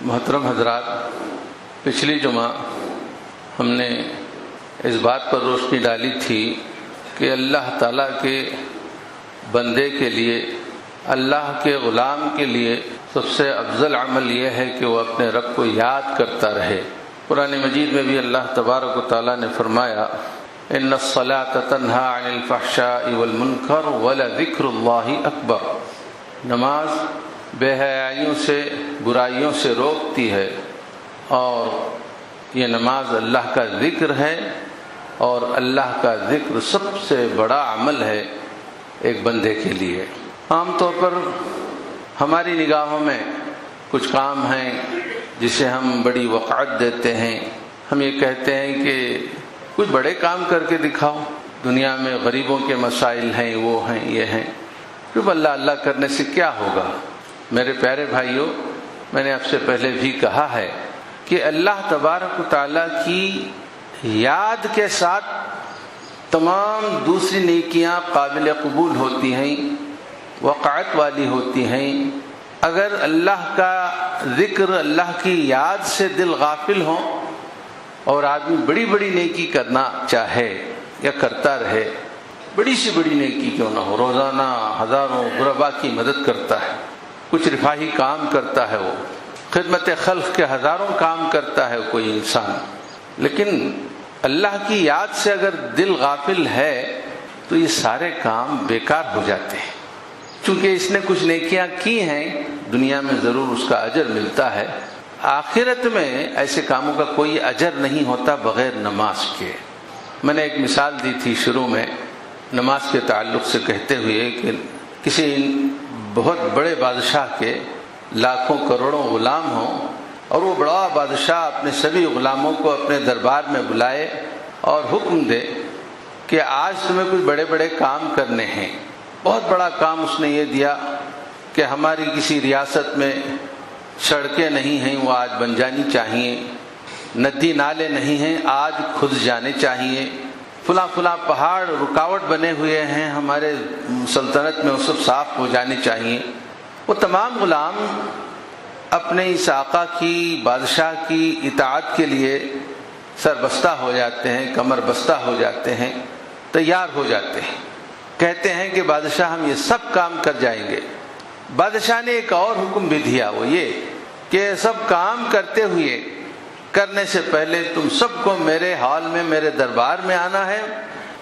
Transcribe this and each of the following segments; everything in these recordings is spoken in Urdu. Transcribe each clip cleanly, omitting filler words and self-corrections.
محترم حضرات، پچھلی جمعہ ہم نے اس بات پر روشنی ڈالی تھی کہ اللہ تعالیٰ کے بندے کے لیے، اللہ کے غلام کے لیے سب سے افضل عمل یہ ہے کہ وہ اپنے رب کو یاد کرتا رہے۔ قرآن مجید میں بھی اللہ تبارک و تعالیٰ نے فرمایا ان الصلاۃ تنہی عن الفحشاء والمنکر ولذکر اللہ اکبر، نماز بے حیائیوں سے، برائیوں سے روکتی ہے، اور یہ نماز اللہ کا ذکر ہے، اور اللہ کا ذکر سب سے بڑا عمل ہے ایک بندے کے لیے۔ عام طور پر ہماری نگاہوں میں کچھ کام ہیں جسے ہم بڑی وقعت دیتے ہیں، ہم یہ کہتے ہیں کہ کچھ بڑے کام کر کے دکھاؤ، دنیا میں غریبوں کے مسائل ہیں، وہ ہیں، یہ ہیں، پھر اللہ اللہ کرنے سے کیا ہوگا؟ میرے پیارے بھائیوں، میں نے آپ سے پہلے بھی کہا ہے کہ اللہ تبارک و تعالیٰ کی یاد کے ساتھ تمام دوسری نیکیاں قابل قبول ہوتی ہیں، وقعت والی ہوتی ہیں۔ اگر اللہ کا ذکر، اللہ کی یاد سے دل غافل ہو اور آدمی بڑی بڑی نیکی کرنا چاہے یا کرتا رہے، بڑی سے بڑی نیکی کیوں نہ ہو، روزانہ ہزاروں غربا کی مدد کرتا ہے، کچھ رفاہی کام کرتا ہے، وہ خدمت خلق کے ہزاروں کام کرتا ہے کوئی انسان، لیکن اللہ کی یاد سے اگر دل غافل ہے تو یہ سارے کام بیکار ہو جاتے ہیں۔ چونکہ اس نے کچھ نیکیاں کی ہیں، دنیا میں ضرور اس کا اجر ملتا ہے، آخرت میں ایسے کاموں کا کوئی اجر نہیں ہوتا بغیر نماز کے۔ میں نے ایک مثال دی تھی شروع میں نماز کے تعلق سے، کہتے ہوئے کہ کسی بہت بڑے بادشاہ کے لاکھوں کروڑوں غلام ہوں، اور وہ بڑا بادشاہ اپنے سبھی غلاموں کو اپنے دربار میں بلائے اور حکم دے کہ آج تمہیں کچھ بڑے بڑے کام کرنے ہیں۔ بہت بڑا کام اس نے یہ دیا کہ ہماری کسی ریاست میں سڑکیں نہیں ہیں، وہ آج بن جانی چاہیے، ندی نالے نہیں ہیں، آج کھد جانے چاہیے، فلاں فلاں پہاڑ رکاوٹ بنے ہوئے ہیں ہمارے سلطنت میں، وہ سب صاف ہو جانے چاہیے۔ وہ تمام غلام اپنے اس آقا کی، بادشاہ کی اطاعت کے لیے سربستہ ہو جاتے ہیں، کمر بستہ ہو جاتے ہیں، تیار ہو جاتے ہیں، کہتے ہیں کہ بادشاہ ہم یہ سب کام کر جائیں گے۔ بادشاہ نے ایک اور حکم بھی دیا، وہ یہ کہ سب کام کرتے ہوئے، کرنے سے پہلے تم سب کو میرے ہال میں، میرے دربار میں آنا ہے،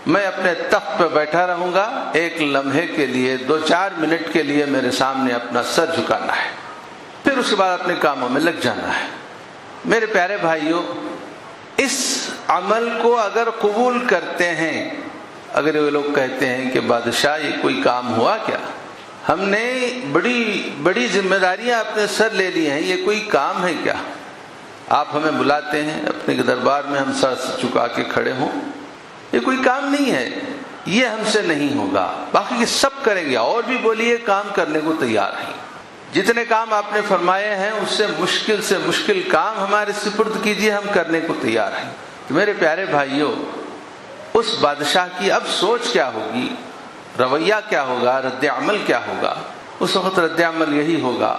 میں اپنے تخت پہ بیٹھا رہوں گا، ایک لمحے کے لیے، 2-4 منٹ کے لیے میرے سامنے اپنا سر جھکانا ہے، پھر اس کے بعد اپنے کاموں میں لگ جانا ہے۔ میرے پیارے بھائیوں، اس عمل کو اگر قبول کرتے ہیں، اگر وہ لوگ کہتے ہیں کہ بادشاہ یہ کوئی کام ہوا کیا، ہم نے بڑی بڑی ذمہ داریاں اپنے سر لے لی ہیں، یہ کوئی کام ہے کیا؟ آپ ہمیں بلاتے ہیں اپنے دربار میں، ہم سر چکا کے کھڑے ہوں، یہ کوئی کام نہیں ہے، یہ ہم سے نہیں ہوگا، باقی یہ سب کریں گے، اور بھی بولیے، کام کرنے کو تیار ہیں، جتنے کام آپ نے فرمائے ہیں اس سے مشکل کام ہمارے سپرد کیجیے، ہم کرنے کو تیار ہیں۔ تو میرے پیارے بھائیوں، اس بادشاہ کی اب سوچ کیا ہوگی، رویہ کیا ہوگا، رد عمل کیا ہوگا؟ اس وقت رد عمل یہی ہوگا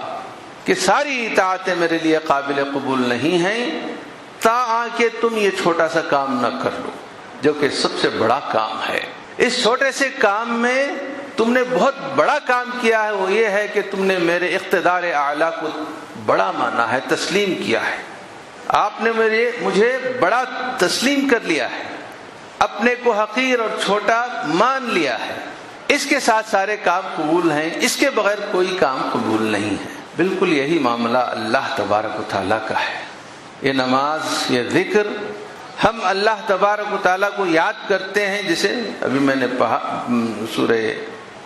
کہ ساری اطاعتیں میرے لیے قابل قبول نہیں ہیں تا کہ تم یہ چھوٹا سا کام نہ کر لو جو کہ سب سے بڑا کام ہے۔ اس چھوٹے سے کام میں تم نے بہت بڑا کام کیا ہے، وہ یہ ہے کہ تم نے میرے اقتدار اعلیٰ کو بڑا مانا ہے، تسلیم کیا ہے، آپ نے مجھے بڑا تسلیم کر لیا ہے، اپنے کو حقیر اور چھوٹا مان لیا ہے، اس کے ساتھ سارے کام قبول ہیں، اس کے بغیر کوئی کام قبول نہیں ہے۔ بالکل یہی معاملہ اللہ تبارک و تعالیٰ کا ہے۔ یہ نماز، یہ ذکر، ہم اللہ تبارک و تعالیٰ کو یاد کرتے ہیں، جسے ابھی میں نے پڑھا سورہ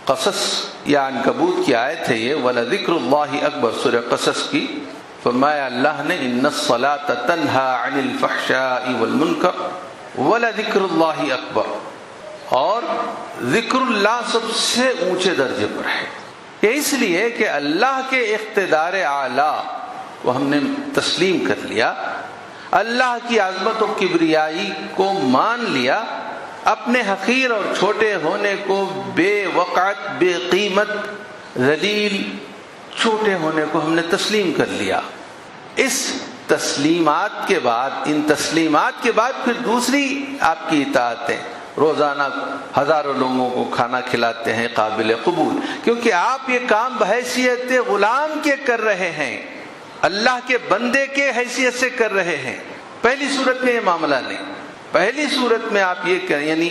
قصص یا عنکبوت کی آیت ہے یہ، وَلَذِكْرُ اللَّهِ أَكْبَرُ، سورہ قصص کی، فرمایا اللہ نے إِنَّ الصَّلَاةَ تَنْهَى عَنِ الْفَحْشَاءِ وَالْمُنكَرِ وَلَذِكْرُ اللَّهِ أَكْبَرُ، اور ذکر اللہ سب سے اونچے درجے پر ہے۔ یہ اس لیے کہ اللہ کے اقتدار اعلیٰ کو ہم نے تسلیم کر لیا، اللہ کی عظمت و کبریائی کو مان لیا، اپنے حقیر اور چھوٹے ہونے کو، بے وقعت، بے قیمت، ذلیل، چھوٹے ہونے کو ہم نے تسلیم کر لیا۔ اس تسلیمات کے بعد، ان تسلیمات کے بعد پھر دوسری آپ کی اطاعتیں، روزانہ ہزاروں لوگوں کو کھانا کھلاتے ہیں، قابل قبول، کیونکہ آپ یہ کام بحیثیت غلام کے کر رہے ہیں، اللہ کے بندے کے حیثیت سے کر رہے ہیں۔ پہلی صورت میں یہ معاملہ نہیں، پہلی صورت میں آپ یہ کریں، یعنی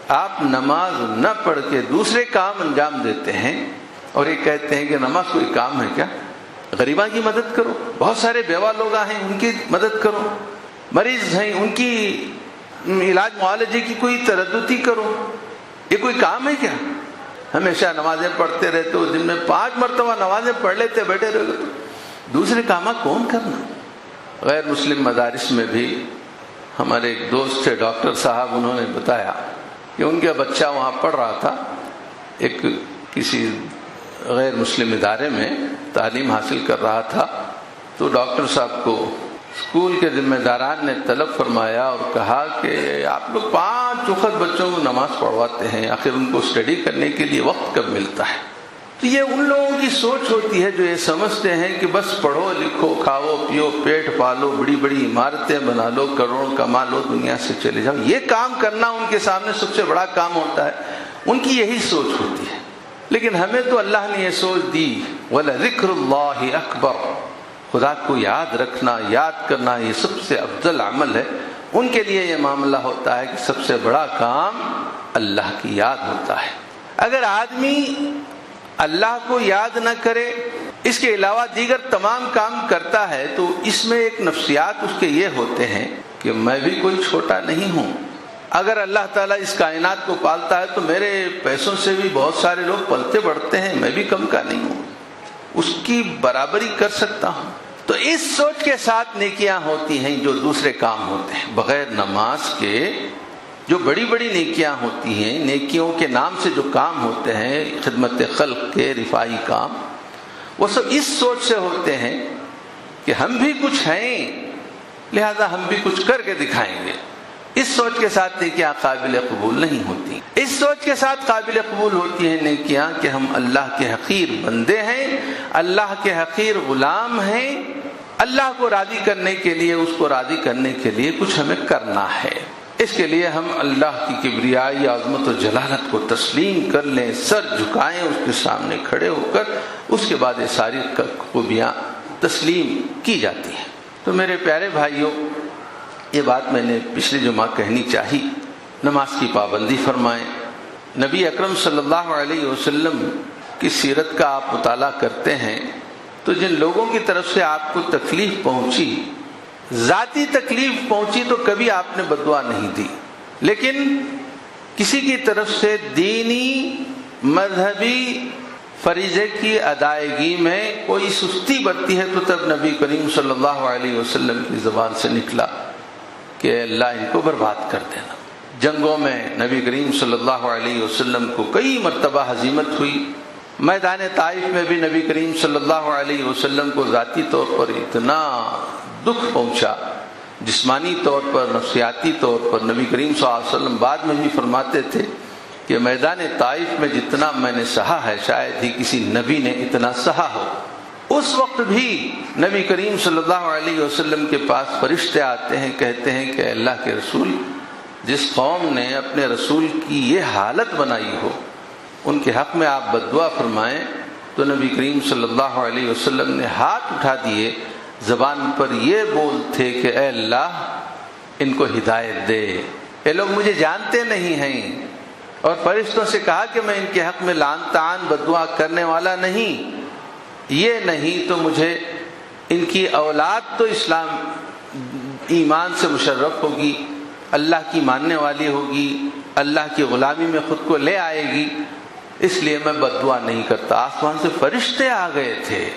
آپ نماز نہ پڑھ کے دوسرے کام انجام دیتے ہیں اور یہ کہتے ہیں کہ نماز کوئی کام ہے کیا؟ غریباں کی مدد کرو، بہت سارے بیوہ لوگ ہیں ان کی مدد کرو، مریض ہیں ان کی علاج معالجے کی کوئی ترددی کرو، یہ کوئی کام ہے کیا؟ ہمیشہ نمازیں پڑھتے رہتے ہو، دن میں 5 مرتبہ نمازیں پڑھ لیتے بیٹھے رہے تو دوسرے کام کون کرنا؟ غیر مسلم مدارس میں بھی ہمارے ایک دوست تھے ڈاکٹر صاحب، انہوں نے بتایا کہ ان کا بچہ وہاں پڑھ رہا تھا، ایک کسی غیر مسلم ادارے میں تعلیم حاصل کر رہا تھا، تو ڈاکٹر صاحب کو اسکول کے ذمہ داران نے طلب فرمایا اور کہا کہ آپ لوگ 5 وقت بچوں کو نماز پڑھواتے ہیں، آخر ان کو اسٹڈی کرنے کے لیے وقت کب ملتا ہے؟ تو یہ ان لوگوں کی سوچ ہوتی ہے جو یہ سمجھتے ہیں کہ بس پڑھو لکھو کھاؤ پیو پیٹ پالو، بڑی بڑی عمارتیں بنا لو، کروڑ کما لو، دنیا سے چلے جاؤ، یہ کام کرنا ان کے سامنے سب سے بڑا کام ہوتا ہے، ان کی یہی سوچ ہوتی ہے۔ لیکن ہمیں تو اللہ نے یہ سوچ دی، وَلَذِكْرُ اللَّهِ أَكْبَرُ، خدا کو یاد رکھنا، یاد کرنا یہ سب سے افضل عمل ہے۔ ان کے لیے یہ معاملہ ہوتا ہے کہ سب سے بڑا کام اللہ کی یاد ہوتا ہے۔ اگر آدمی اللہ کو یاد نہ کرے، اس کے علاوہ دیگر تمام کام کرتا ہے، تو اس میں ایک نفسیات اس کے یہ ہوتے ہیں کہ میں بھی کوئی چھوٹا نہیں ہوں، اگر اللہ تعالیٰ اس کائنات کو پالتا ہے تو میرے پیسوں سے بھی بہت سارے لوگ پلتے بڑھتے ہیں، میں بھی کم کا نہیں ہوں، اس کی برابری کر سکتا ہوں۔ تو اس سوچ کے ساتھ نیکیاں ہوتی ہیں جو دوسرے کام ہوتے ہیں، بغیر نماز کے جو بڑی بڑی نیکیاں ہوتی ہیں، نیکیوں کے نام سے جو کام ہوتے ہیں، خدمت خلق کے رفاعی کام، وہ سب اس سوچ سے ہوتے ہیں کہ ہم بھی کچھ ہیں، لہذا ہم بھی کچھ کر کے دکھائیں گے۔ اس سوچ کے ساتھ نیکیاں قابل قبول نہیں ہوتی۔ اس سوچ کے ساتھ قابل قبول ہوتی ہیں نیکیاں کہ ہم اللہ کے حقیر بندے ہیں، اللہ کے حقیر غلام ہیں، اللہ کو راضی کرنے کے لیے، اس کو راضی کرنے کے لیے کچھ ہمیں کرنا ہے۔ اس کے لیے ہم اللہ کی کبریائی عظمت و جلالت کو تسلیم کر لیں، سر جھکائیں اس کے سامنے کھڑے ہو کر، اس کے بعد یہ ساری خوبیاں تسلیم کی جاتی ہیں۔ تو میرے پیارے بھائیوں، یہ بات میں نے پچھلی جمعہ کہنی چاہی، نماز کی پابندی فرمائیں۔ نبی اکرم صلی اللہ علیہ وسلم کی سیرت کا آپ مطالعہ کرتے ہیں تو جن لوگوں کی طرف سے آپ کو تکلیف پہنچی، ذاتی تکلیف پہنچی، تو کبھی آپ نے بددعا نہیں دی، لیکن کسی کی طرف سے دینی مذہبی فریضے کی ادائیگی میں کوئی سستی برتی ہے تو تب نبی کریم صلی اللہ علیہ وسلم کی زبان سے نکلا کہ اللہ ان کو برباد کر دینا۔ جنگوں میں نبی کریم صلی اللہ علیہ وسلم کو کئی مرتبہ ہزیمت ہوئی، میدان طائف میں بھی نبی کریم صلی اللہ علیہ وسلم کو ذاتی طور پر اتنا دکھ پہنچا، جسمانی طور پر، نفسیاتی طور پر۔ نبی کریم صلی اللہ علیہ وسلم بعد میں بھی فرماتے تھے کہ میدان طائف میں جتنا میں نے سہا ہے شاید ہی کسی نبی نے اتنا سہا ہو۔ اس وقت بھی نبی کریم صلی اللہ علیہ وسلم کے پاس فرشتے آتے ہیں، کہتے ہیں کہ اللہ کے رسول، جس قوم نے اپنے رسول کی یہ حالت بنائی ہو ان کے حق میں آپ بددعا فرمائیں۔ تو نبی کریم صلی اللہ علیہ وسلم نے ہاتھ اٹھا دیے، زبان پر یہ بول تھے کہ اے اللہ ان کو ہدایت دے، یہ لوگ مجھے جانتے نہیں ہیں، اور فرشتوں سے کہا کہ میں ان کے حق میں لعن طعن بددعا کرنے والا نہیں، یہ نہیں تو مجھے ان کی اولاد تو اسلام ایمان سے مشرف ہوگی، اللہ کی ماننے والی ہوگی، اللہ کی غلامی میں خود کو لے آئے گی، اس لیے میں بددعا نہیں کرتا۔ آسمان سے فرشتے آ گئے تھے،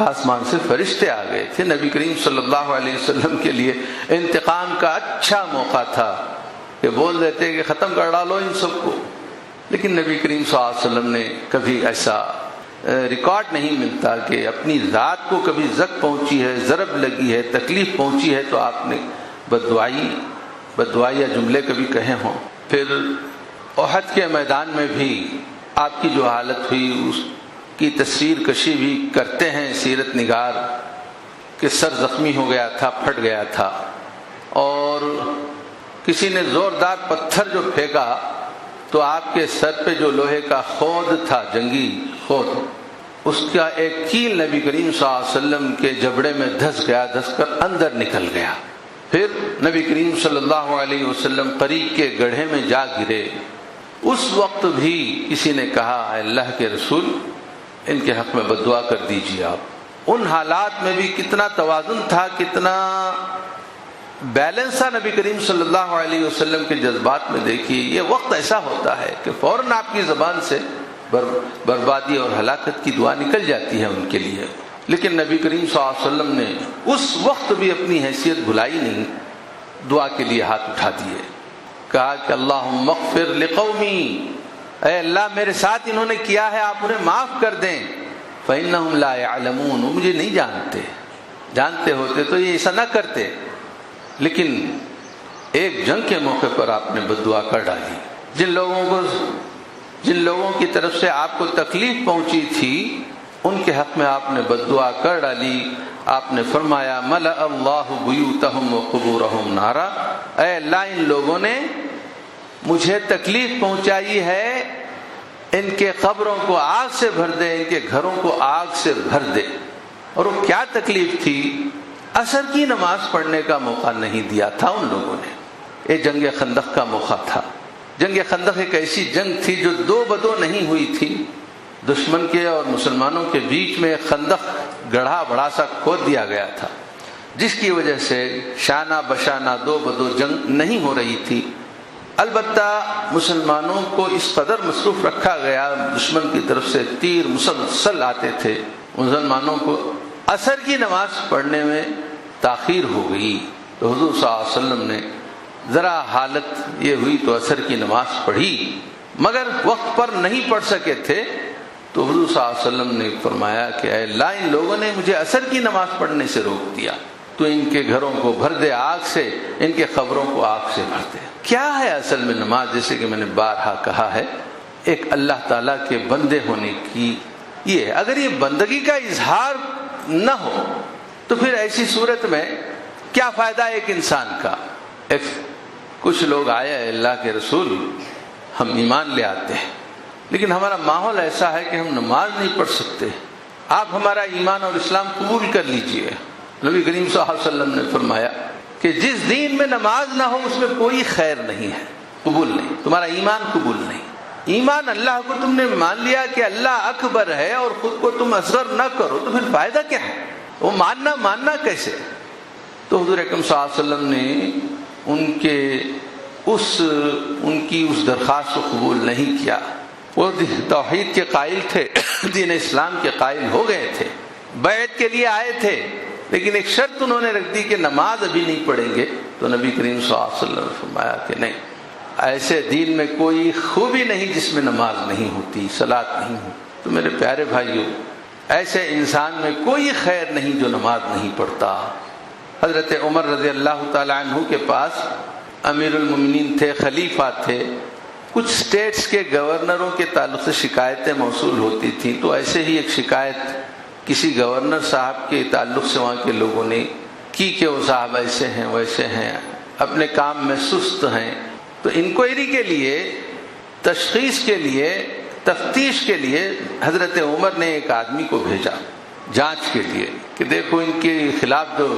آسمان سے فرشتے آ گئے تھے۔ نبی کریم صلی اللہ علیہ وسلم کے لیے انتقام کا اچھا موقع تھا کہ بول دیتے کہ ختم کر ڈالو ان سب کو، لیکن نبی کریم صلی اللہ علیہ وسلم نے کبھی ایسا ریکارڈ نہیں ملتا کہ اپنی ذات کو کبھی زخم پہنچی ہے، ضرب لگی ہے، تکلیف پہنچی ہے تو آپ نے بددعائی جملے کبھی کہے ہوں۔ پھر احد کے میدان میں بھی آپ کی جو حالت ہوئی اس کی تصویر کشی بھی کرتے ہیں سیرت نگار کہ سر زخمی ہو گیا تھا، پھٹ گیا تھا، اور کسی نے زوردار پتھر جو پھینکا تو آپ کے سر پہ جو لوہے کا خود تھا، جنگی خود، اس کا ایک کیل نبی کریم صلی اللہ علیہ وسلم کے جبڑے میں دھس گیا، دھس کر اندر نکل گیا۔ پھر نبی کریم صلی اللہ علیہ وسلم قریب کے گڑھے میں جا گرے۔ اس وقت بھی کسی نے کہا اے اللہ کے رسول ان کے حق میں بد دعا کر دیجیے آپ۔ ان حالات میں بھی کتنا توازن تھا، کتنا بیلنس تھا نبی کریم صلی اللہ علیہ وسلم کے جذبات میں۔ دیکھیے یہ وقت ایسا ہوتا ہے کہ فوراً آپ کی زبان سے بربادی اور ہلاکت کی دعا نکل جاتی ہے ان کے لیے، لیکن نبی کریم صلی اللہ علیہ وسلم نے اس وقت بھی اپنی حیثیت بھلائی نہیں، دعا کے لیے ہاتھ اٹھا دیے، کہا کہ اللہم اغفر لقومی، اے اللہ میرے ساتھ انہوں نے کیا ہے آپ انہیں معاف کر دیں، فإنہم لا يعلمون، وہ مجھے نہیں جانتے، جانتے ہوتے تو یہ ایسا نہ کرتے۔ لیکن ایک جنگ کے موقع پر آپ نے بد دعا کر ڈالی۔ جن لوگوں کی طرف سے آپ کو تکلیف پہنچی تھی ان کے حق میں آپ نے بد دعا کر ڈالی۔ آپ نے فرمایا ملأ اللہ بیوتہم وقبورہم نارا، اے اللہ ان لوگوں نے مجھے تکلیف پہنچائی ہے، ان کے قبروں کو آگ سے بھر دے، ان کے گھروں کو آگ سے بھر دے۔ اور وہ کیا تکلیف تھی؟ عصر کی نماز پڑھنے کا موقع نہیں دیا تھا ان لوگوں نے۔ یہ جنگ خندق کا موقع تھا۔ جنگ خندق ایک ایسی جنگ تھی جو دو بدو نہیں ہوئی تھی، دشمن کے اور مسلمانوں کے بیچ میں خندق گڑھا بڑا سا کھود دیا گیا تھا، جس کی وجہ سے شانہ بشانہ دو بدو جنگ نہیں ہو رہی تھی۔ البتہ مسلمانوں کو اس قدر مصروف رکھا گیا، دشمن کی طرف سے تیر مسلسل آتے تھے، مسلمانوں کو عصر کی نماز پڑھنے میں تاخیر ہو گئی، تو حضور صلی اللہ علیہ وسلم نے ذرا حالت یہ ہوئی تو عصر کی نماز پڑھی، مگر وقت پر نہیں پڑھ سکے تھے، تو حضور صلی اللہ علیہ وسلم نے فرمایا کہ اے اللہ ان لوگوں نے مجھے عصر کی نماز پڑھنے سے روک دیا، تو ان کے گھروں کو بھر دے آگ سے، ان کے قبروں کو آگ سے بھر دے۔ کیا ہے اصل میں نماز؟ جیسے کہ میں نے بارہا کہا ہے، ایک اللہ تعالیٰ کے بندے ہونے کی یہ ہے۔ اگر یہ بندگی کا اظہار نہ ہو تو پھر ایسی صورت میں کیا فائدہ ایک انسان کا؟ کچھ لوگ آئے اللہ کے رسول ہم ایمان لے آتے ہیں لیکن ہمارا ماحول ایسا ہے کہ ہم نماز نہیں پڑھ سکتے، آپ ہمارا ایمان اور اسلام قبول کر لیجئے۔ نبی کریم صلی اللہ علیہ وسلم نے فرمایا کہ جس دین میں نماز نہ ہو اس میں کوئی خیر نہیں ہے، قبول نہیں، تمہارا ایمان قبول نہیں۔ ایمان اللہ کو تم نے مان لیا کہ اللہ اکبر ہے اور خود کو تم اصغر نہ کرو تو پھر فائدہ کیا ہے؟ وہ ماننا کیسے؟ تو حضور اکرم صلی اللہ علیہ وسلم نے ان کی اس درخواست کو قبول نہیں کیا۔ وہ توحید کے قائل تھے، دین اسلام کے قائل ہو گئے تھے، بیعت کے لیے آئے تھے، لیکن ایک شرط انہوں نے رکھ دی کہ نماز ابھی نہیں پڑھیں گے۔ تو نبی کریم صلی اللہ علیہ وسلم نے فرمایا کہ نہیں، ایسے دین میں کوئی خوبی نہیں جس میں نماز نہیں ہوتی، صلاۃ نہیں ہوتی۔ تو میرے پیارے بھائیوں، ایسے انسان میں کوئی خیر نہیں جو نماز نہیں پڑھتا۔ حضرت عمر رضی اللہ تعالی عنہ کے پاس امیر المومنین تھے، خلیفہ تھے، کچھ سٹیٹس کے گورنروں کے تعلق سے شکایتیں موصول ہوتی تھیں، تو ایسے ہی ایک شکایت کسی گورنر صاحب کے تعلق سے وہاں کے لوگوں نے کی کہ وہ صاحب ایسے ہیں ویسے ہیں، اپنے کام میں سست ہیں۔ تو انکوائری کے لیے، تشخیص کے لیے، تفتیش کے لیے حضرت عمر نے ایک آدمی کو بھیجا جانچ کے لیے کہ دیکھو ان کے خلاف جو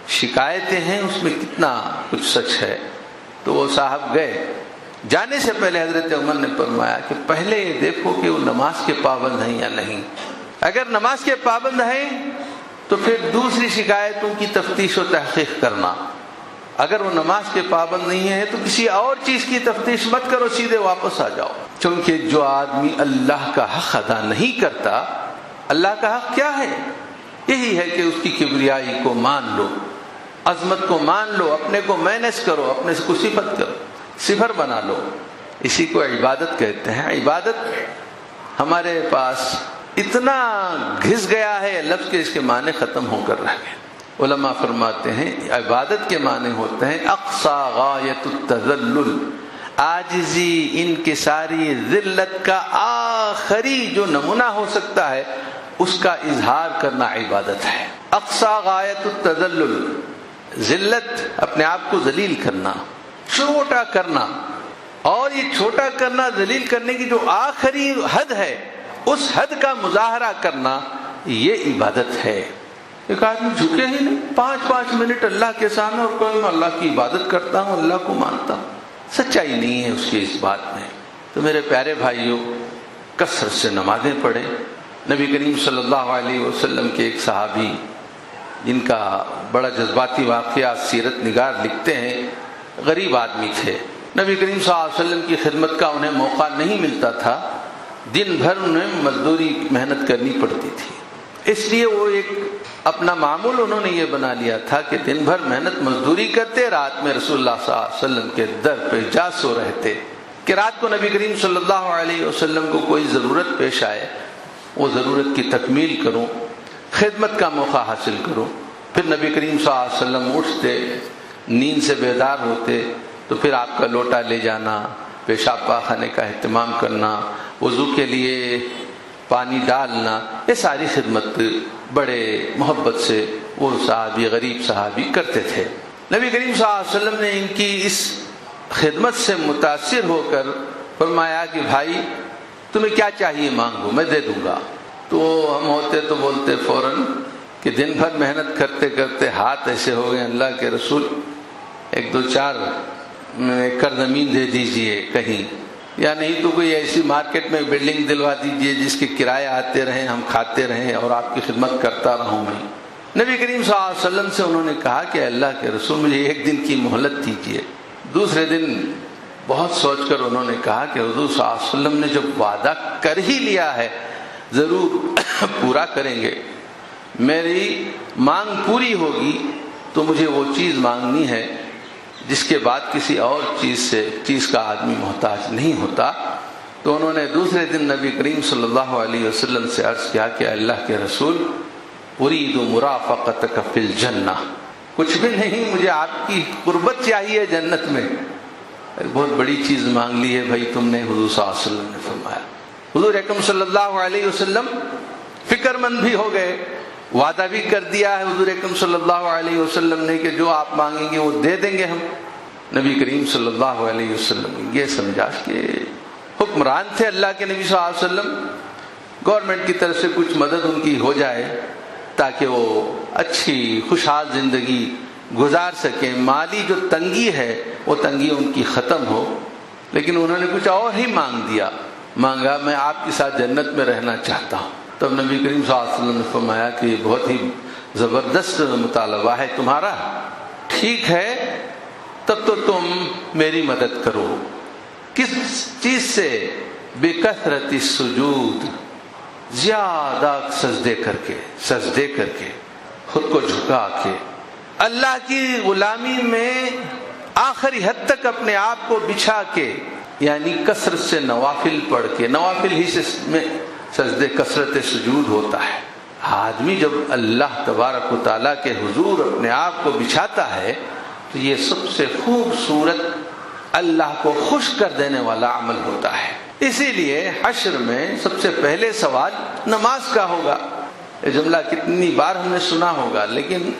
شکایتیں ہیں اس میں کتنا کچھ سچ ہے۔ تو وہ صاحب گئے، جانے سے پہلے حضرت عمر نے فرمایا کہ پہلے یہ دیکھو کہ وہ نماز کے پابند ہیں یا نہیں، اگر نماز کے پابند ہیں تو پھر دوسری شکایتوں کی تفتیش و تحقیق کرنا، اگر وہ نماز کے پابند نہیں ہے تو کسی اور چیز کی تفتیش مت کرو، سیدھے واپس آ جاؤ۔ چونکہ جو آدمی اللہ کا حق ادا نہیں کرتا، اللہ کا حق کیا ہے؟ یہی ہے کہ اس کی کبریائی کو مان لو، عظمت کو مان لو، اپنے کو مینج کرو، اپنے کو صفت کرو، صفر بنا لو۔ اسی کو عبادت کہتے ہیں۔ عبادت ہمارے پاس اتنا گھس گیا ہے لفظ کے اس کے معنی ختم ہو کر رہ گئے۔ علماء فرماتے ہیں عبادت کے معنی ہوتے ہیں اقصی غایت التذلل، عاجزی، انکساری، ذلت کا آخری جو نمونہ ہو سکتا ہے اس کا اظہار کرنا عبادت ہے۔ اقصا غایت التذلل، ذلت، اپنے آپ کو ذلیل کرنا، چھوٹا کرنا، اور یہ چھوٹا کرنا، ذلیل کرنے کی جو آخری حد ہے اس حد کا مظاہرہ کرنا، یہ عبادت ہے۔ ایک آدمی جھکے ہی نہیں 5 منٹ اللہ کے سامنے اور کوئی میں اللہ کی عبادت کرتا ہوں، اللہ کو مانتا ہوں، سچائی نہیں ہے اس کی اس بات میں۔ تو میرے پیارے بھائیوں، کثرت سے نمازیں پڑھیں۔ نبی کریم صلی اللہ علیہ وسلم کے ایک صحابی جن کا بڑا جذباتی واقعہ سیرت نگار لکھتے ہیں، غریب آدمی تھے، نبی کریم صلی اللہ علیہ وسلم کی خدمت کا انہیں موقع نہیں ملتا تھا، دن بھر انہیں مزدوری محنت کرنی پڑتی تھی، اس لیے وہ ایک اپنا معمول انہوں نے یہ بنا لیا تھا کہ دن بھر محنت مزدوری کرتے، رات میں رسول اللہ صلی اللہ علیہ وسلم کے در پہ جا سو رہتے کہ رات کو نبی کریم صلی اللہ علیہ وسلم کو کوئی ضرورت پیش آئے، وہ ضرورت کی تکمیل کروں، خدمت کا موقع حاصل کروں۔ پھر نبی کریم صلی اللہ علیہ وسلم اٹھتے، نیند سے بیدار ہوتے تو پھر آپ کا لوٹا لے جانا، پیشاب پاخانے کا اہتمام کرنا، وضو کے لیے پانی ڈالنا، یہ ساری خدمت بڑے محبت سے وہ صحابی، غریب صحابی کرتے تھے۔ نبی کریم صلی اللہ علیہ وسلم نے ان کی اس خدمت سے متاثر ہو کر فرمایا کہ بھائی تمہیں کیا چاہیے مانگو، میں دے دوں گا۔ تو ہم ہوتے تو بولتے فوراً کہ دن بھر محنت کرتے کرتے ہاتھ ایسے ہو گئے، اللہ کے رسول 1-2-4 ایکڑ زمین دے دیجئے کہیں، یا نہیں تو کوئی ایسی مارکیٹ میں بلڈنگ دلوا دیجئے جس کے کرایہ آتے رہیں، ہم کھاتے رہیں اور آپ کی خدمت کرتا رہوں میں۔ نبی کریم صلی اللہ علیہ وسلم سے انہوں نے کہا کہ اللہ کے رسول مجھے 1 دن کی مہلت دیجئے۔ دوسرے دن بہت سوچ کر انہوں نے کہا کہ حضور صلی اللہ علیہ وسلم نے جب وعدہ کر ہی لیا ہے ضرور پورا کریں گے، میری مانگ پوری ہوگی تو مجھے وہ چیز مانگنی ہے جس کے بعد کسی اور چیز کا آدمی محتاج نہیں ہوتا۔ تو انہوں نے دوسرے دن نبی کریم صلی اللہ علیہ وسلم سے عرض کیا کہ اللہ کے رسول ارید مرافقتک فی الجنہ، کچھ بھی نہیں، مجھے آپ کی قربت چاہیے جنت میں۔ بہت بڑی چیز مانگ لی ہے بھائی تم نے، حضور صلی اللہ علیہ وسلم نے فرمایا۔ حضور اکرم صلی اللہ علیہ وسلم فکر مند بھی ہو گئے، وعدہ بھی کر دیا ہے حضور اکرم صلی اللہ علیہ وسلم نے کہ جو آپ مانگیں گے وہ دے دیں گے ہم۔ نبی کریم صلی اللہ علیہ وسلم یہ سمجھا کہ حکمران تھے اللہ کے نبی صلی اللہ علیہ وسلم، گورنمنٹ کی طرف سے کچھ مدد ان کی ہو جائے تاکہ وہ اچھی خوشحال زندگی گزار سکیں، مالی جو تنگی ہے وہ تنگی ان کی ختم ہو۔ لیکن انہوں نے کچھ اور ہی مانگا میں آپ کے ساتھ جنت میں رہنا چاہتا ہوں۔ تب نبی کریم صلی اللہ علیہ وسلم نے فرمایا کہ یہ بہت ہی زبردست مطالبہ ہے تمہارا، ٹھیک ہے تب تو تم میری مدد کرو۔ کس چیز سے؟ بکثرت السجود، زیادہ سجدے کر کے خود کو جھکا کے اللہ کی غلامی میں آخری حد تک اپنے آپ کو بچھا کے، یعنی کثرت سے نوافل پڑھ کے، نوافل ہی سے میں سجدے کثرت سجود ہوتا ہے۔ آدمی جب اللہ تبارک و تعالیٰ کے حضور اپنے آپ کو بچھاتا ہے تو یہ سب سے خوبصورت اللہ کو خوش کر دینے والا عمل ہوتا ہے۔ اسی لیے حشر میں سب سے پہلے سوال نماز کا ہوگا۔ یہ جملہ کتنی بار ہم نے سنا ہوگا، لیکن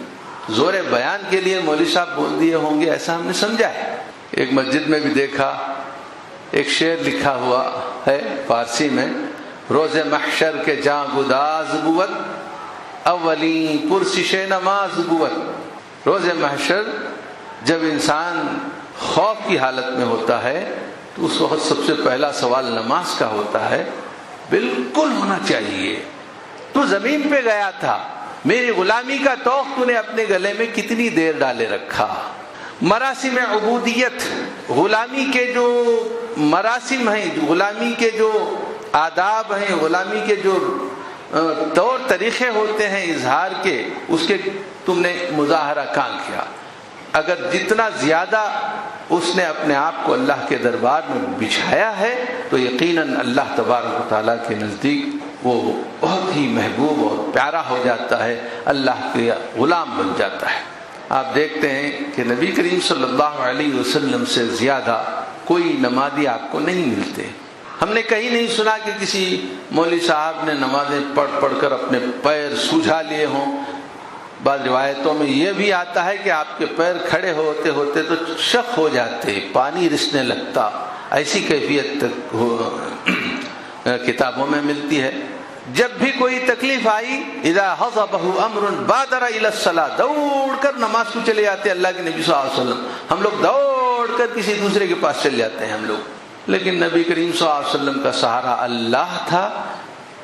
زور بیان کے لیے مولوی صاحب بول دیے ہوں گے ایسا ہم نے سمجھا ہے۔ ایک مسجد میں بھی دیکھا ایک شعر لکھا ہوا ہے فارسی میں، روز محشر کے جاں گداز بود، اولین پرسش نماز بود۔ روز محشر جب انسان خوف کی حالت میں ہوتا ہے تو اس وقت سب سے پہلا سوال نماز کا ہوتا ہے۔ بالکل ہونا چاہیے، تو زمین پہ گیا تھا، میری غلامی کا توق تو نے اپنے گلے میں کتنی دیر ڈالے رکھا۔ مراسم عبودیت، غلامی کے جو مراسم ہیں، غلامی کے جو آداب ہیں، غلامی کے جو طور طریقے ہوتے ہیں اظہار کے، اس کے تم نے مظاہرہ کہاں کیا؟ اگر جتنا زیادہ اس نے اپنے آپ کو اللہ کے دربار میں بچھایا ہے تو یقیناً اللہ تبارک و تعالیٰ کے نزدیک وہ بہت ہی محبوب اور پیارا ہو جاتا ہے، اللہ کے غلام بن جاتا ہے۔ آپ دیکھتے ہیں کہ نبی کریم صلی اللہ علیہ وسلم سے زیادہ کوئی نمازی آپ کو نہیں ملتے۔ ہم نے کہیں نہیں سنا کہ کسی مولوی صاحب نے نمازیں پڑھ کر اپنے پیر سجھا لیے ہوں، بعض روایتوں میں یہ بھی آتا ہے کہ آپ کے پیر کھڑے ہوتے ہوتے تو شق ہو جاتے، پانی رسنے لگتا، ایسی کیفیت کتابوں میں ملتی ہے۔ جب بھی کوئی تکلیف آئی اذا حضبہ امر بادر الی الصلاۃ، دوڑ کر نماز کو چلے جاتے اللہ کے نبی صلی اللہ علیہ وسلم۔ ہم لوگ دوڑ کر کسی دوسرے کے پاس چل جاتے ہیں ہم لوگ، لیکن نبی کریم صلی اللہ علیہ وسلم کا سہارا اللہ تھا۔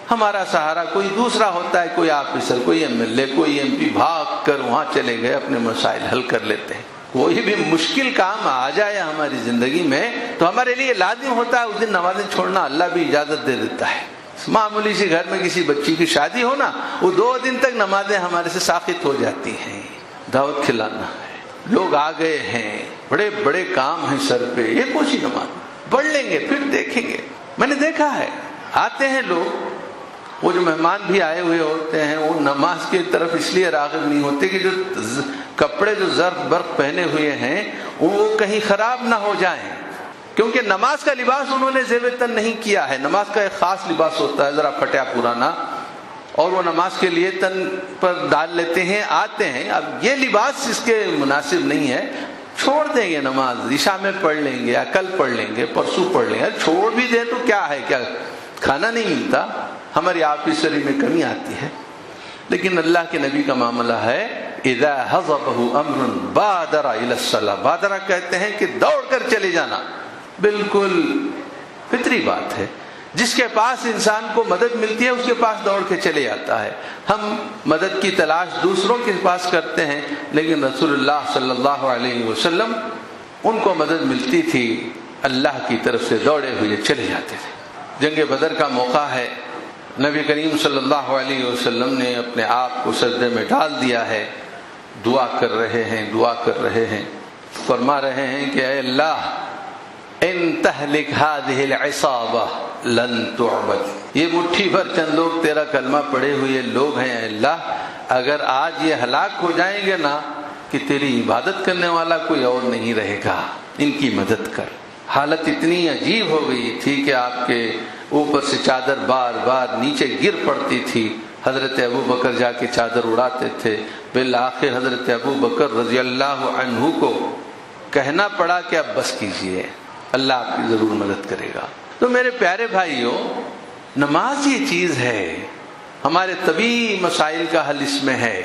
ہمارا سہارا کوئی دوسرا ہوتا ہے، کوئی آفیسر، کوئی ایم ایل اے، کوئی ایم پی، بھاگ کر وہاں چلے گئے، اپنے مسائل حل کر لیتے ہیں۔ کوئی بھی مشکل کام آ جائے ہماری زندگی میں تو ہمارے لیے لازم ہوتا ہے اس دن نمازیں چھوڑنا، اللہ بھی اجازت دے دیتا ہے۔ معمولی سی گھر میں کسی بچی کی شادی ہو نا، وہ 2 دن تک نمازیں ہمارے سے ساقط ہو جاتی ہیں۔ دعوت کھلانا ہے، لوگ آ گئے ہیں، بڑے بڑے کام ہیں سر پہ، یہ کون سی نماز پڑھ لیں گے پھر دیکھیں گے۔ میں نے دیکھا ہے آتے ہیں لوگ، وہ جو مہمان بھی آئے ہوئے ہوتے ہیں وہ نماز کی طرف اس لیے راغب نہیں ہوتے کہ جو کپڑے جو زرق برق پہنے ہوئے ہیں وہ کہیں خراب نہ ہو جائیں، کیونکہ نماز کا لباس انہوں نے زیب تن نہیں کیا ہے۔ نماز کا ایک خاص لباس ہوتا ہے ذرا پھٹیا پرانا، اور وہ نماز کے لیے تن پر ڈال لیتے ہیں، آتے ہیں۔ اب یہ لباس اس کے مناسب نہیں ہے، چھوڑ دیں گے نماز، عشاء میں پڑھ لیں گے یا کل پڑھ لیں گے، پرسوں پڑھ لیں گے۔ چھوڑ بھی دیں تو کیا ہے، کیا کھانا نہیں ملتا، ہماری آفیسری میں کمی آتی ہے۔ لیکن اللہ کے نبی کا معاملہ ہے اذا حضبہ امر بادر الی الصلاۃ، بادرہ کہتے ہیں کہ دوڑ کر چلے جانا، بالکل فطری بات ہے۔ جس کے پاس انسان کو مدد ملتی ہے اس کے پاس دوڑ کے چلے جاتا ہے۔ ہم مدد کی تلاش دوسروں کے پاس کرتے ہیں، لیکن رسول اللہ صلی اللہ علیہ وسلم ان کو مدد ملتی تھی، اللہ کی طرف سے دوڑے ہوئے چلے جاتے تھے۔ جنگ بدر کا موقع ہے، نبی کریم صلی اللہ علیہ وسلم نے اپنے آپ کو سجدے میں ڈال دیا ہے، دعا کر رہے ہیں، فرما رہے ہیں کہ اے اللہ ان تہلک هذه العصابہ لن تعبد، یہ مٹھی بھر چند لوگ تیرا کلمہ پڑھے ہوئے لوگ ہیں، اے اللہ اگر آج یہ ہلاک ہو جائیں گے نا کہ تیری عبادت کرنے والا کوئی اور نہیں رہے گا، ان کی مدد کر۔ حالت اتنی عجیب ہو گئی تھی کہ آپ کے اوپر سے چادر بار بار نیچے گر پڑتی تھی، حضرت ابو بکر جا کے چادر اڑاتے تھے۔ بالآخر حضرت ابو بکر رضی اللہ عنہ کو کہنا پڑا کہ اب بس کیجئے، اللہ آپ کی ضرور مدد کرے گا۔ تو میرے پیارے بھائیوں، نماز یہ چیز ہے، ہمارے طبی مسائل کا حل اس میں ہے۔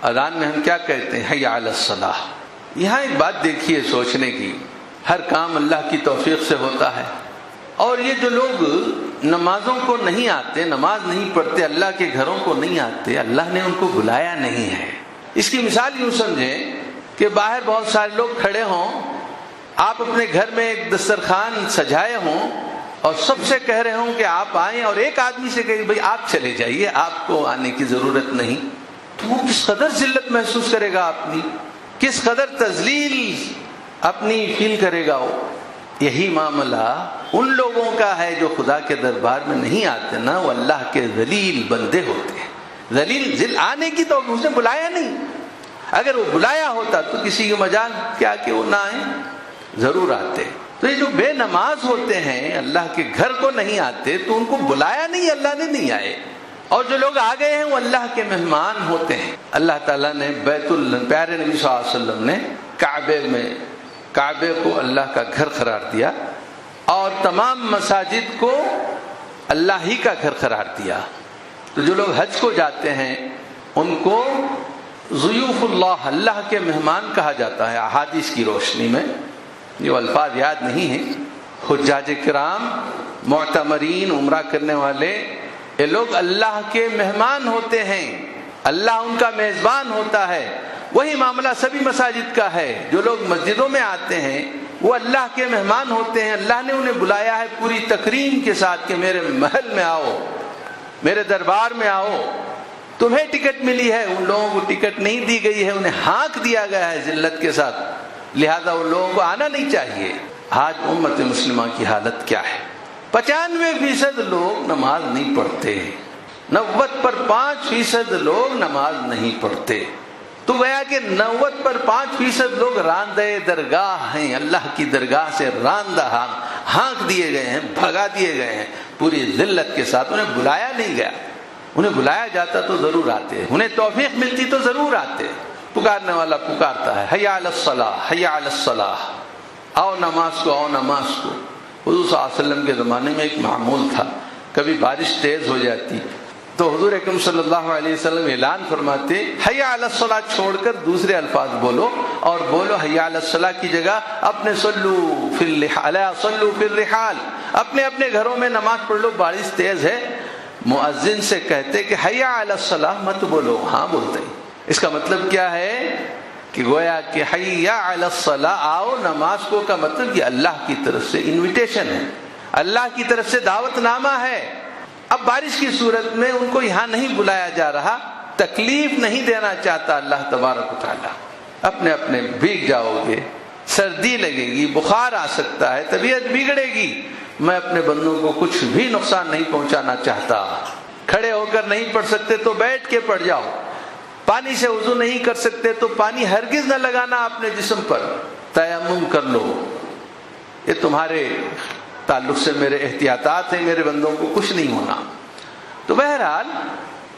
اذان میں ہم کیا کہتے ہیں؟ حی علی الصلاۃ۔ یہاں ایک بات دیکھیے سوچنے کی، ہر کام اللہ کی توفیق سے ہوتا ہے، اور یہ جو لوگ نمازوں کو نہیں آتے، نماز نہیں پڑھتے، اللہ کے گھروں کو نہیں آتے، اللہ نے ان کو بلایا نہیں ہے۔ اس کی مثال یوں سمجھیں کہ باہر بہت سارے لوگ کھڑے ہوں، آپ اپنے گھر میں ایک دسترخوان سجائے ہوں اور سب سے کہہ رہے ہوں کہ آپ آئیں، اور ایک آدمی سے کہیں بھائی آپ چلے جائیے، آپ کو آنے کی ضرورت نہیں، تو وہ کس قدر ذلت محسوس کرے گا اپنی، کس قدر تذلیل اپنی فیل کرے گا وہ۔ یہی معاملہ ان لوگوں کا ہے جو خدا کے دربار میں نہیں آتے نا، وہ اللہ کے ذلیل بندے ہوتے ہیں۔ ذلیل آنے کی تو اسے بلایا نہیں، اگر وہ بلایا ہوتا تو کسی کی مجال کیا کہ وہ نہ آئے، ضرور آتے۔ تو یہ جو بے نماز ہوتے ہیں، اللہ کے گھر کو نہیں آتے، تو ان کو بلایا نہیں، اللہ نے نہیں آئے۔ اور جو لوگ آ گئے ہیں وہ اللہ کے مہمان ہوتے ہیں۔ اللہ تعالیٰ نے پیارے نبی صلی اللہ علیہ وسلم نے کعبے کو اللہ کا گھر قرار دیا، اور تمام مساجد کو اللہ ہی کا گھر قرار دیا۔ تو جو لوگ حج کو جاتے ہیں ان کو ضیوف اللہ، اللہ کے مہمان کہا جاتا ہے۔ احادیث کی روشنی میں یہ الفاظ یاد نہیں ہیں۔ حجاج کرام، معتمرین، عمرہ کرنے والے، یہ لوگ اللہ کے مہمان ہوتے ہیں، اللہ ان کا میزبان ہوتا ہے۔ وہی معاملہ سبھی مساجد کا ہے۔ جو لوگ مسجدوں میں آتے ہیں وہ اللہ کے مہمان ہوتے ہیں، اللہ نے انہیں بلایا ہے پوری تکریم کے ساتھ کہ میرے محل میں آؤ، میرے دربار میں آؤ۔ تمہیں ٹکٹ ملی ہے، ان لوگوں کو ٹکٹ نہیں دی گئی ہے، انہیں ہانک دیا گیا ہے ذلت کے ساتھ، لہذا ان لوگوں کو آنا نہیں چاہیے۔ آج امت مسلمہ کی حالت کیا ہے؟ 95% لوگ نماز نہیں پڑھتے، 90% لوگ نماز نہیں پڑھتے۔ تو گویا کہ 90% لوگ راندہ درگاہ ہیں، اللہ کی درگاہ سے راندہ ہانک دیے گئے ہیں، بھگا دیے گئے ہیں پوری ذلت کے ساتھ، انہیں بلایا نہیں گیا۔ انہیں بلایا جاتا تو ضرور آتے، انہیں توفیق ملتی تو ضرور آتے۔ پکارنے والا پکارتا ہے، حی علی الصلاح، حی علی الصلاح، آؤ نماز کو، آؤ نماز کو۔ حضور صلی اللہ علیہ وسلم کے زمانے میں ایک معمول تھا، کبھی بارش تیز ہو جاتی تو حضور اکرم صلی اللہ علیہ وسلم اعلان فرماتے، حی علی الصلاح چھوڑ کر دوسرے الفاظ بولو، اور بولو حی علی الصلاح کی جگہ اپنے صلو فی الرحال، اپنے اپنے گھروں میں نماز پڑھ لو، بارش تیز ہے۔ مؤذن سے کہتے کہ حی علی الصلاح مت بولو، ہاں بولتے ہیں۔ اس کا مطلب کیا ہے کہ گویا کہ حی علی الصلاح، آؤ نماز کو، کا مطلب یہ اللہ کی طرف سے انویٹیشن ہے، اللہ کی طرف سے دعوت نامہ ہے۔ اب بارش کی صورت میں ان کو یہاں نہیں بلایا جا رہا، تکلیف نہیں دینا چاہتا اللہ تبارک و تعالیٰ۔ اپنے اپنے بھیگ جاؤ گے، سردی لگے گی، بخار آ سکتا ہے، طبیعت بگڑے گی، میں اپنے بندوں کو کچھ بھی نقصان نہیں پہنچانا چاہتا۔ کھڑے ہو کر نہیں پڑھ سکتے تو بیٹھ کے پڑھ جاؤ، پانی سے وضو نہیں کر سکتے تو پانی ہرگز نہ لگانا اپنے جسم پر، تیمم کر لو۔ یہ تمہارے تعلق سے میرے احتیاطات ہیں، میرے بندوں کو کچھ نہیں ہونا۔ تو بہرحال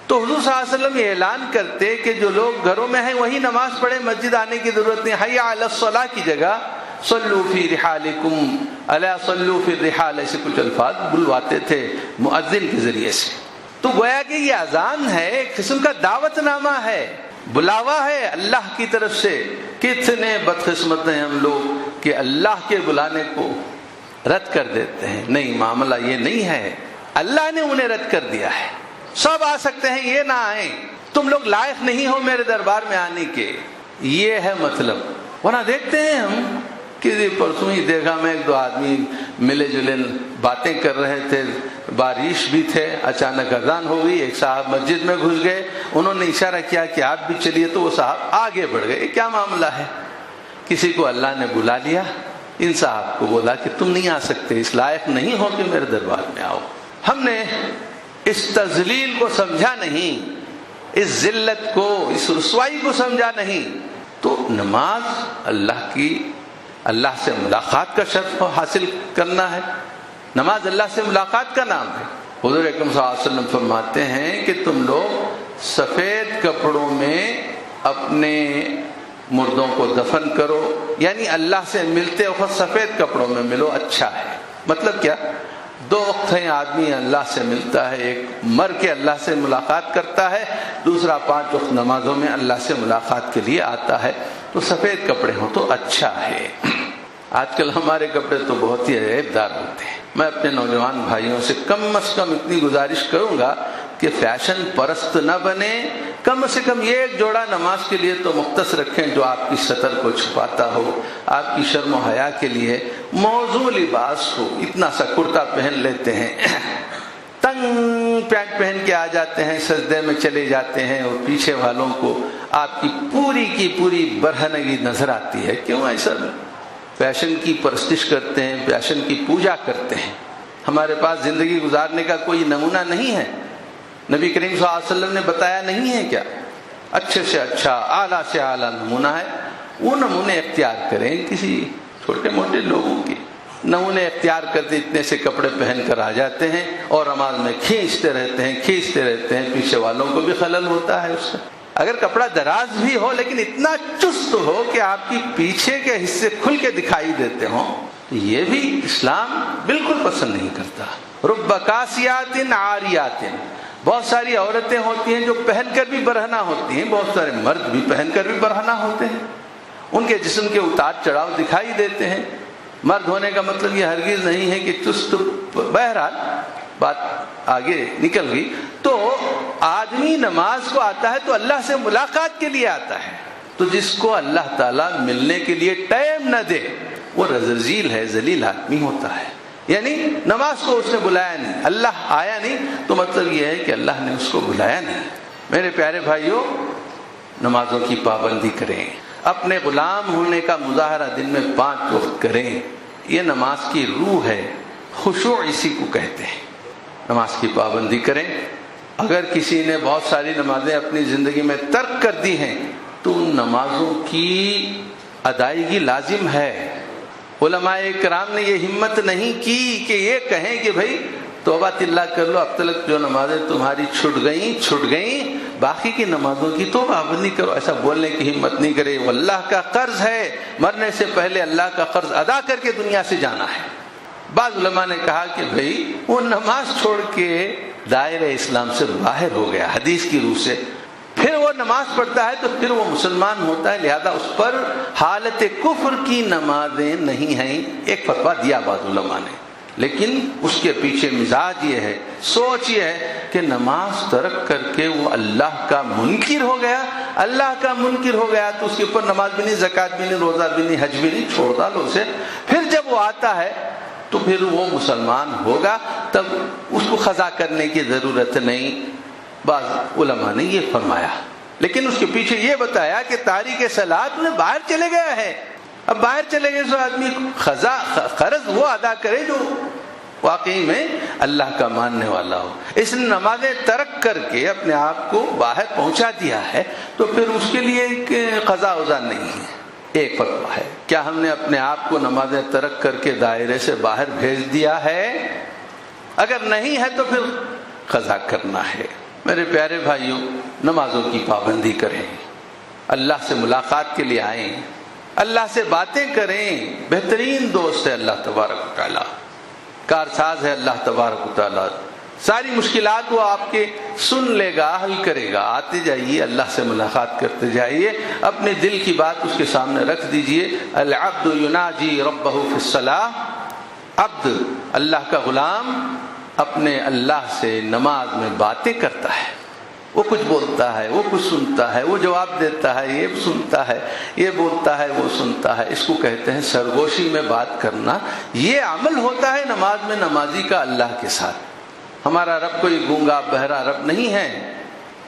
تو حضور صلی اللہ علیہ وسلم یہ اعلان کرتے کہ جو لوگ گھروں میں ہیں وہی نماز پڑھیں، مسجد آنے کی ضرورت نہیں۔ حی علی الصلاح کی جگہ صلو فی رحالکم، الا صلو فی الرحال، ایسے کچھ الفاظ بلواتے تھے مؤذن کے ذریعے سے۔ تو گویا کہ یہ اذان ہے، ایک قسم کا دعوت نامہ ہے، بلاوا ہے اللہ کی طرف سے۔ کتنے بدقسمت ہیں ہم لوگ کہ اللہ کے بلانے کو رد کر دیتے ہیں۔ نہیں، معاملہ یہ نہیں ہے، اللہ نے انہیں رد کر دیا ہے۔ سب آ سکتے ہیں، یہ نہ آئیں، تم لوگ لائق نہیں ہو میرے دربار میں آنے کے، یہ ہے مطلب۔ ورنہ دیکھتے ہیں ہم کہ پرسوں ہی دیکھا میں، ایک دو آدمی ملے جلے باتیں کر رہے تھے، بارش بھی تھے، اچانک اذان ہو گئی، ایک صاحب مسجد میں گھس گئے، انہوں نے اشارہ کیا کہ آپ بھی چلیے، تو وہ صاحب آگے بڑھ گئے۔ کیا معاملہ ہے؟ کسی کو اللہ نے بلا لیا، ان صاحب کو بولا کہ تم نہیں آ سکتے، اس لائق نہیں ہو کہ میرے دربار میں آؤ۔ ہم نے اس تذلیل کو سمجھا نہیں، اس ذلت کو، اس رسوائی کو سمجھا نہیں۔ تو نماز اللہ سے ملاقات کا شرف حاصل کرنا ہے، نماز اللہ سے ملاقات کا نام ہے۔ حضور اکرم صلی اللہ علیہ وسلم فرماتے ہیں کہ تم لوگ سفید کپڑوں میں اپنے مردوں کو دفن کرو، یعنی اللہ سے ملتے وقت سفید کپڑوں میں ملو، اچھا ہے۔ مطلب کیا؟ دو وقت ہیں، آدمی اللہ سے ملتا ہے، ایک مر کے اللہ سے ملاقات کرتا ہے، دوسرا 5 وقت نمازوں میں اللہ سے ملاقات کے لیے آتا ہے۔ تو سفید کپڑے ہوں تو اچھا ہے۔ آج کل ہمارے کپڑے تو بہت ہی عیبدار ہوتے ہیں۔ میں اپنے نوجوان بھائیوں سے کم از کم اتنی گزارش کروں گا کہ فیشن پرست نہ بنے، کم سے کم یہ ایک جوڑا نماز کے لیے تو مختص رکھیں جو آپ کی سطر کو چھپاتا ہو، آپ کی شرم و حیا کے لیے موضوع لباس ہو۔ اتنا سا کرتا پہن لیتے ہیں، تنگ پینٹ پہن کے آ جاتے ہیں، سجدے میں چلے جاتے ہیں، اور پیچھے والوں کو آپ کی پوری برہنگی نظر آتی ہے۔ کیوں ایسا؟ فیشن کی پرستش کرتے ہیں، فیشن کی پوجا کرتے ہیں۔ ہمارے پاس زندگی گزارنے کا کوئی نمونہ نہیں ہے، نبی کریم صلی اللہ علیہ وسلم نے بتایا نہیں ہے کیا؟ اچھے سے اچھا، اعلیٰ سے اعلیٰ نمونہ ہے، وہ نمونے اختیار کریں۔ کسی چھوٹے موٹے لوگوں کے نمونے اختیار کرتے اتنے سے کپڑے پہن کر آ جاتے ہیں اور نماز میں کھینچتے رہتے ہیں، پیچھے والوں کو بھی خلل ہوتا ہے اس سے۔ اگر کپڑا دراز بھی ہو لیکن اتنا چست ہو کہ آپ کی پیچھے کے حصے کھل کے دکھائی دیتے ہوں، یہ بھی اسلام بالکل پسند نہیں کرتا۔ رب کاسیات عاریات، بہت ساری عورتیں ہوتی ہیں جو پہن کر بھی برہنہ ہوتی ہیں، بہت سارے مرد بھی پہن کر بھی برہنہ ہوتے ہیں، ان کے جسم کے اتار چڑھاؤ دکھائی دیتے ہیں۔ مرد ہونے کا مطلب یہ ہرگز نہیں ہے کہ چست۔ بہرحال بات آگے نکل گئی۔ تو آدمی نماز کو آتا ہے تو اللہ سے ملاقات کے لیے آتا ہے، تو جس کو اللہ تعالیٰ ملنے کے لیے ٹائم نہ دے وہ رذیل ہے، ذلیل آدمی ہوتا ہے۔ یعنی نماز کو اس نے بلایا نہیں، اللہ آیا نہیں، تو مطلب یہ ہے کہ اللہ نے اس کو بلایا نہیں۔ میرے پیارے بھائیوں، نمازوں کی پابندی کریں، اپنے غلام ہونے کا مظاہرہ دن میں 5 وقت کریں، یہ نماز کی روح ہے، خشوع اسی کو کہتے ہیں۔ نماز کی پابندی کریں۔ اگر کسی نے بہت ساری نمازیں اپنی زندگی میں ترک کر دی ہیں تو ان نمازوں کی ادائیگی لازم ہے۔ علماء کرام نے یہ ہمت نہیں کی کہ یہ کہیں کہ بھئی توبہ تلّہ کر لو، اب تک جو نمازیں تمہاری چھٹ گئیں، باقی کی نمازوں کی توبہ اب نہیں کرو۔ ایسا بولنے کی ہمت نہیں کرے۔ وہ اللہ کا قرض ہے، مرنے سے پہلے اللہ کا قرض ادا کر کے دنیا سے جانا ہے۔ بعض علماء نے کہا کہ بھئی وہ نماز چھوڑ کے دائرہ اسلام سے باہر ہو گیا حدیث کی روح سے، پھر وہ نماز پڑھتا ہے تو پھر وہ مسلمان ہوتا ہے، لہذا اس پر حالت کفر کی نمازیں نہیں ہیں، ایک فتویٰ دیا بعض علماء نے۔ لیکن اس کے پیچھے مزاج یہ ہے، سوچ یہ ہے کہ نماز ترک کر کے وہ اللہ کا منکر ہو گیا، اللہ کا منکر ہو گیا تو اس کے اوپر نماز بھی نہیں، زکوٰۃ بھی نہیں، روزہ بھی نہیں، حج بھی نہیں، چھوڑ ڈالو اسے۔ پھر جب وہ آتا ہے تو پھر وہ مسلمان ہوگا، تب اس کو قضا کرنے کی ضرورت نہیں۔ بعض علماء نے یہ فرمایا، لیکن اس کے پیچھے یہ بتایا کہ تاریک صلاۃ میں باہر چلے گیا ہے، اب باہر چلے گئے تو آدمی قرض وہ ادا کرے جو واقعی میں اللہ کا ماننے والا ہو۔ اس نے نمازیں ترک کر کے اپنے آپ کو باہر پہنچا دیا ہے تو پھر اس کے لیے قضا وضا نہیں ہے۔ ایک فتویٰ ہے، کیا ہم نے اپنے آپ کو نمازیں ترک کر کے دائرے سے باہر بھیج دیا ہے؟ اگر نہیں ہے تو پھر قضا کرنا ہے۔ میرے پیارے بھائیوں، نمازوں کی پابندی کریں، اللہ سے ملاقات کے لیے آئیں، اللہ سے باتیں کریں۔ بہترین دوست ہے اللہ تبارک و تعالیٰ، کارساز ہے اللہ تبارک و تعالیٰ، ساری مشکلات وہ آپ کے سن لے گا، حل کرے گا۔ آتے جائیے، اللہ سے ملاقات کرتے جائیے، اپنے دل کی بات اس کے سامنے رکھ دیجئے۔ العبد یناجی ربہ فی الصلاۃ، عبد اللہ کا غلام اپنے اللہ سے نماز میں باتیں کرتا ہے، وہ کچھ بولتا ہے، وہ کچھ سنتا ہے، وہ جواب دیتا ہے، یہ سنتا ہے، یہ بولتا ہے، وہ سنتا ہے۔ اس کو کہتے ہیں سرگوشی میں بات کرنا۔ یہ عمل ہوتا ہے نماز میں نمازی کا اللہ کے ساتھ۔ ہمارا رب کوئی گونگا بہرا رب نہیں ہے۔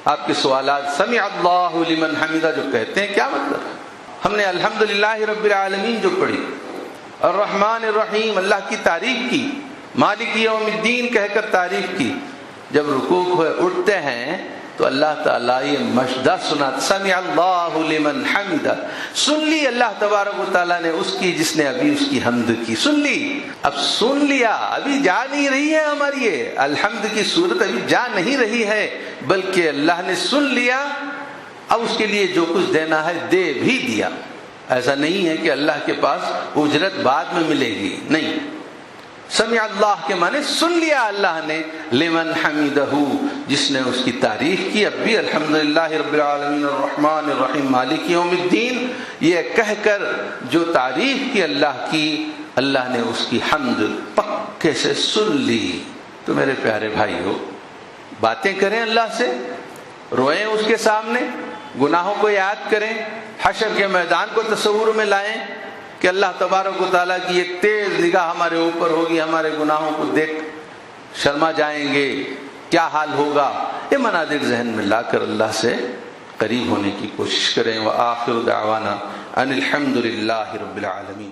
آپ کے سوالات سمع اللہ لمن حمدہ جو کہتے ہیں کیا مطلب ہے؟ ہم نے الحمدللہ رب العالمین جو پڑھی، الرحمن الرحیم اللہ کی تعریف کی، مالک یوم الدین کہہ کر تعریف کی۔ جب رکوع ہوئے اٹھتے ہیں تو اللہ تعالیٰ یہ مشدہ سنا، سمع اللہ لمن حمدہ، سن لی اللہ تبارک و تعالیٰ نے اس کی جس نے ابھی اس کی حمد کی، سن لی۔ اب سن لیا، ابھی جا نہیں رہی ہے ہماری یہ الحمد کی صورت، ابھی جا نہیں رہی ہے، بلکہ اللہ نے سن لیا، اب اس کے لیے جو کچھ دینا ہے دے بھی دیا۔ ایسا نہیں ہے کہ اللہ کے پاس اجرت بعد میں ملے گی، نہیں۔ سمع اللہ کے معنی سن لیا اللہ نے، لمن حمدہ جس نے اس کی تعریف کی۔ اب بھی الحمدللہ رب العالمین الرحمن الرحیم مالک یوم الدین یہ کہہ کر جو تعریف کی اللہ کی، اللہ نے اس کی حمد پکے سے سن لی۔ تو میرے پیارے بھائیو، باتیں کریں اللہ سے، روئیں اس کے سامنے، گناہوں کو یاد کریں، حشر کے میدان کو تصور میں لائیں کہ اللہ تبارک و تعالیٰ کی ایک تیز نگاہ ہمارے اوپر ہوگی، ہمارے گناہوں کو دیکھ شرما جائیں گے، کیا حال ہوگا۔ یہ مناظر ذہن میں لا کر اللہ سے قریب ہونے کی کوشش کریں۔ وآخر دعوانا ان الحمد للہ رب العالمین۔